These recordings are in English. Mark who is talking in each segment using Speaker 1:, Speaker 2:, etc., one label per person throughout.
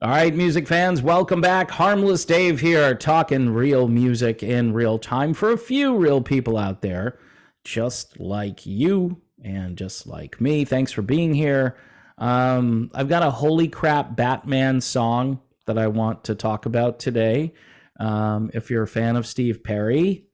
Speaker 1: All right, music fans, welcome back. Harmless Dave here, talking real music in real time for a few real people out there, just like you and just like me. Thanks for being here. I've got a holy crap Batman song that I want to talk about today. If you're a fan of Steve Perry,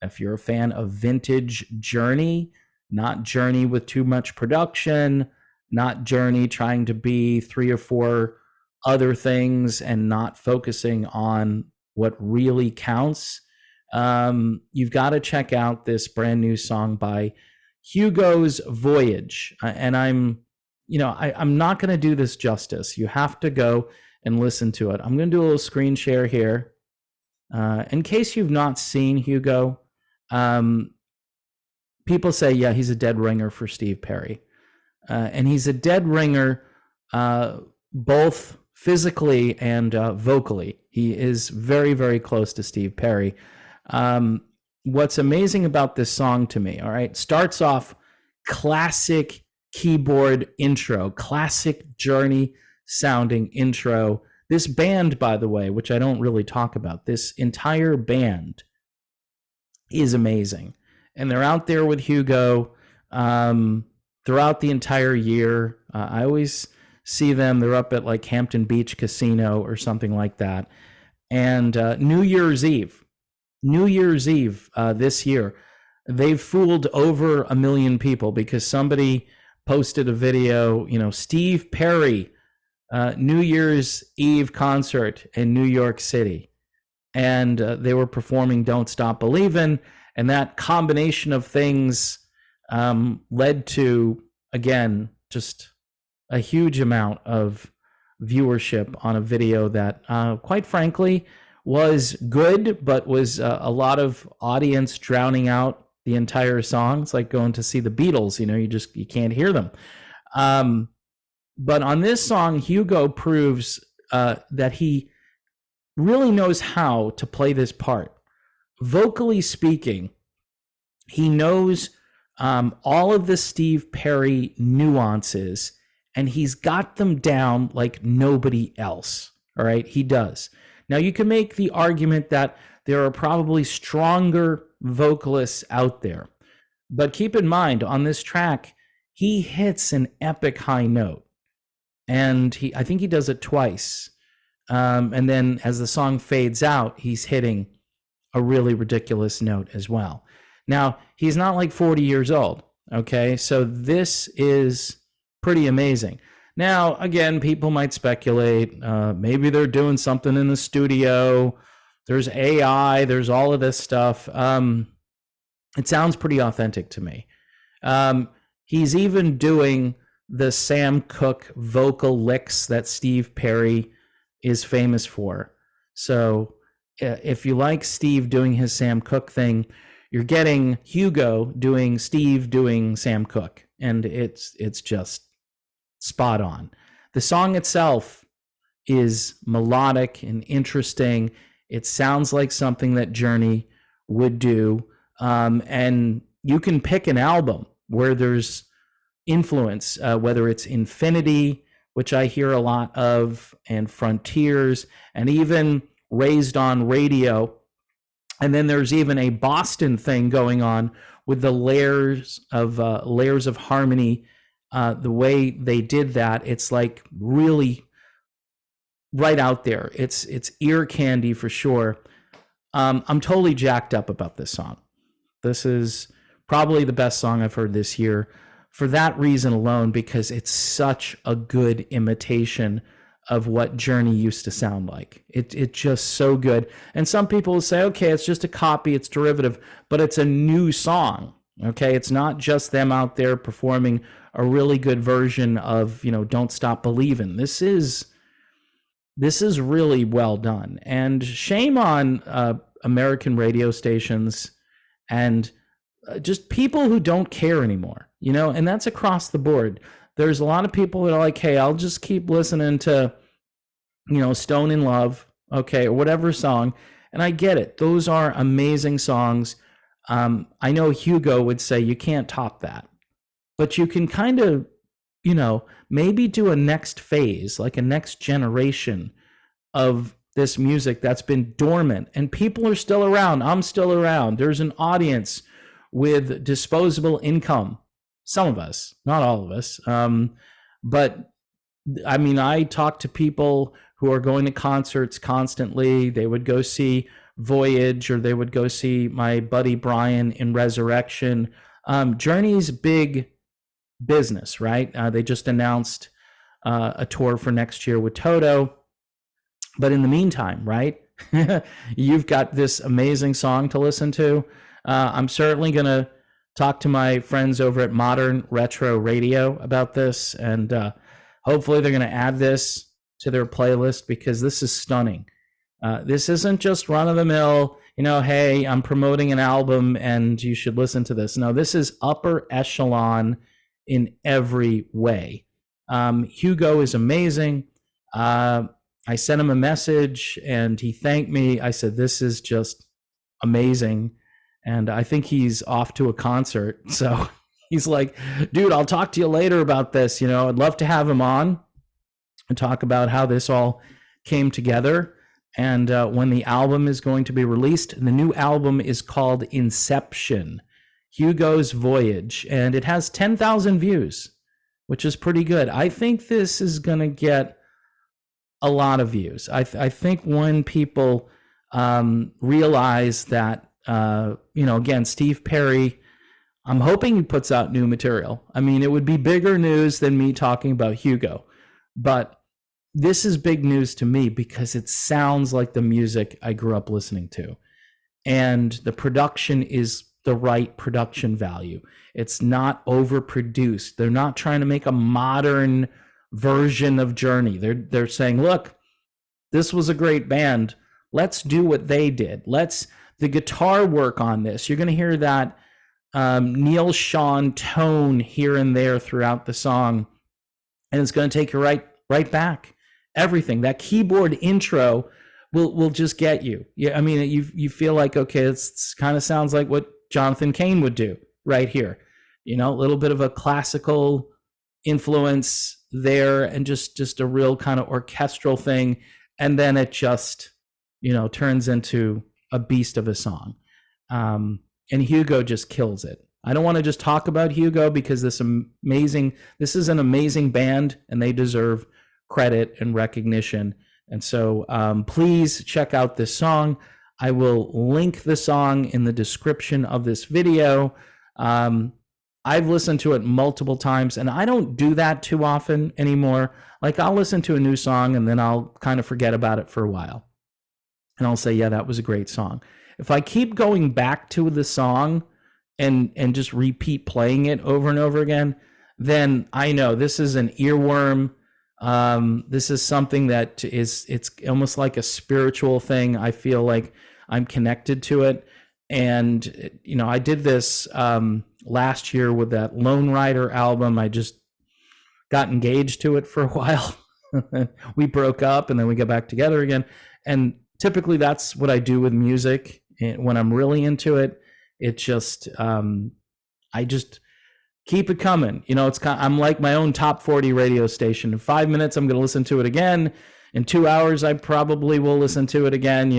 Speaker 1: if you're a fan of vintage Journey, not Journey with too much production, not Journey trying to be three or four other things and not focusing on what really counts, you've got to check out this brand new song by Hugo's Voyage. And I'm not going to do this justice. You have to go and listen to it. I'm going to do a little screen share here. In case you've not seen Hugo, people say, yeah, he's a dead ringer for Steve Perry. And he's a dead ringer both physically and vocally. He is very, very close to Steve Perry. What's amazing about this song to me, all right, starts off classic keyboard intro, classic Journey sounding intro. This band, by the way, which I don't really talk about, this entire band is amazing. And they're out there with Hugo throughout the entire year. I always see them. They're up at like Hampton Beach Casino or something like that. And New Year's Eve this year, they've fooled over 1 million people because somebody posted a video, Steve Perry, New Year's Eve concert in New York City. And they were performing Don't Stop Believin'. And that combination of things led to, again, just a huge amount of viewership on a video that, quite frankly, was good, but was a lot of audience drowning out the entire song. It's like going to see the Beatles, you can't hear them. But on this song, Hugo proves that he really knows how to play this part. Vocally speaking, he knows all of the Steve Perry nuances, and he's got them down like nobody else. All right, he does. Now, you can make the argument that there are probably stronger vocalists out there. But keep in mind, on this track, he hits an epic high note. And I think he does it twice. And then as the song fades out, he's hitting a really ridiculous note as well. Now, he's not like 40 years old, okay? So this is pretty amazing. Now, again, people might speculate, maybe they're doing something in the studio. There's AI, there's all of this stuff. It sounds pretty authentic to me. He's even doing the Sam Cooke vocal licks that Steve Perry is famous for. So if you like Steve doing his Sam Cooke thing, you're getting Hugo doing Steve doing Sam Cooke, and it's just spot on. The song itself is melodic and interesting. It sounds like something that Journey would do, and you can pick an album where there's influence, whether it's Infinity, which I hear a lot of, and Frontiers, and even Raised on Radio. And then there's even a Boston thing going on with the layers of harmony. The way they did that, it's like really right out there. It's ear candy for sure. I'm totally jacked up about this song. This is probably the best song I've heard this year for that reason alone, because it's such a good imitation of what Journey used to sound like. It's just so good. And some people will say, okay, it's just a copy, it's derivative, but it's a new song. Okay, it's not just them out there performing a really good version of, Don't Stop Believin'. This is really well done. And shame on American radio stations and just people who don't care anymore, and that's across the board. There's a lot of people that are like, hey, I'll just keep listening to, Stone in Love, okay, or whatever song. And I get it. Those are amazing songs. I know Hugo would say you can't top that. But you can kind of maybe do a next phase, like a next generation of this music that's been dormant, and people are still around. I'm still around. There's an audience with disposable income. Some of us, not all of us. But I mean, I talk to people who are going to concerts constantly. They would go see Voyage, or they would go see my buddy Brian in Resurrection. Journey's big business, right? They just announced a tour for next year with Toto. But in the meantime, right, you've got this amazing song to listen to. I'm certainly going to talk to my friends over at Modern Retro Radio about this, and hopefully they're going to add this to their playlist, because this is stunning. This isn't just run-of-the-mill, hey, I'm promoting an album and you should listen to this. No, this is upper echelon in every way. Hugo is amazing. I sent him a message and he thanked me. I said, this is just amazing. And I think he's off to a concert. So he's like, dude, I'll talk to you later about this. I'd love to have him on and talk about how this all came together, and when the album is going to be released. The new album is called Inception, Hugo's Voyage, and it has 10,000 views, which is pretty good. I think this is going to get a lot of views. I think when people realize that, again, Steve Perry, I'm hoping he puts out new material. I mean, it would be bigger news than me talking about Hugo, but this is big news to me because it sounds like the music I grew up listening to, and the production is the right production value. It's not overproduced. They're not trying to make a modern version of Journey. They're saying, look, this was a great band. Let's do what they did. The guitar work on this. You're going to hear that Neil Sean tone here and there throughout the song, and it's going to take you right back. Everything, that keyboard intro will just get you. Yeah, I mean, you feel like, okay, it's kind of sounds like what Jonathan Cain would do right here. A little bit of a classical influence there, and just a real kind of orchestral thing, and then it just turns into a beast of a song. And Hugo just kills it. I don't want to just talk about Hugo, because this is an amazing band, and they deserve credit and recognition. And so please check out this song. I will link the song in the description of this video. I've listened to it multiple times, and I don't do that too often anymore. Like, I'll listen to a new song and then I'll kind of forget about it for a while, and I'll say, yeah, that was a great song. If I keep going back to the song and just repeat playing it over and over again, then I know this is an earworm. This is something that it's almost like a spiritual thing. I feel like I'm connected to it. And, I did this last year with that Lone Rider album. I just got engaged to it for a while. We broke up and then we got back together again. And typically that's what I do with music. When I'm really into it, it just, I just keep it coming. I'm like my own top 40 radio station. In 5 minutes, I'm going to listen to it again. In 2 hours, I probably will listen to it again,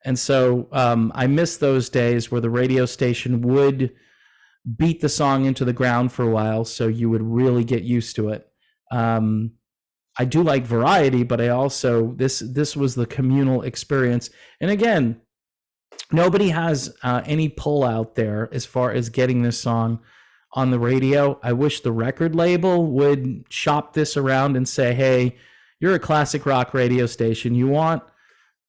Speaker 1: And so I miss those days where the radio station would beat the song into the ground for a while, so you would really get used to it. I do like variety, but I also, this was the communal experience. And again, nobody has any pull out there as far as getting this song on the radio. I wish the record label would shop this around and say, hey, you're a classic rock radio station. You want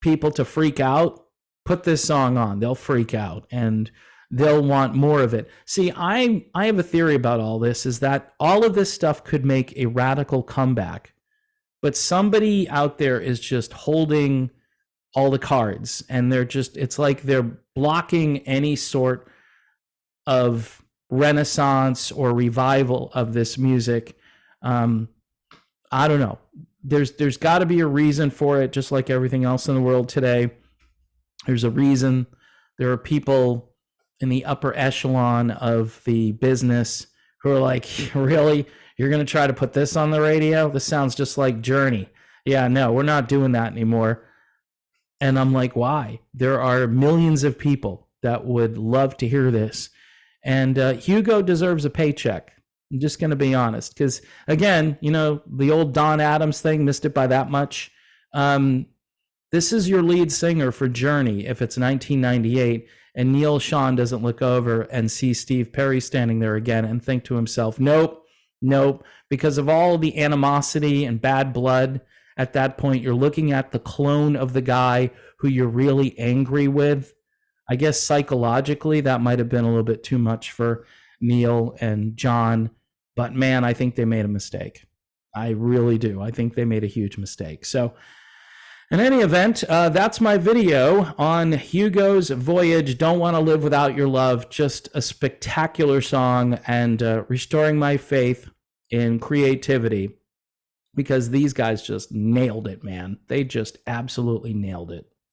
Speaker 1: people to freak out? Put this song on. They'll freak out and they'll want more of it. See, I have a theory about all this, is that all of this stuff could make a radical comeback, but somebody out there is just holding all the cards, and it's like they're blocking any sort of renaissance or revival of this music. I don't know. There's got to be a reason for it, just like everything else in the world today. There's a reason. There are people in the upper echelon of the business who are like, really, You're going to try to put this on the radio? This sounds just like Journey. Yeah, no, we're not doing that anymore. And I'm like, why? There are millions of people that would love to hear this. And Hugo deserves a paycheck. I'm just going to be honest. Because, again, you know, the old Don Adams thing, missed it by that much. This is your lead singer for Journey if it's 1998, and Neil Sean doesn't look over and see Steve Perry standing there again and think to himself, nope, because of all the animosity and bad blood. At that point, you're looking at the clone of the guy who you're really angry with. I guess psychologically, that might have been a little bit too much for Neil and John. But man, I think they made a mistake. I really do. I think they made a huge mistake. So in any event, that's my video on Hugo's Voyage, Don't Want to Live Without Your Love. Just a spectacular song, and restoring my faith in creativity, because these guys just nailed it, man. They just absolutely nailed it.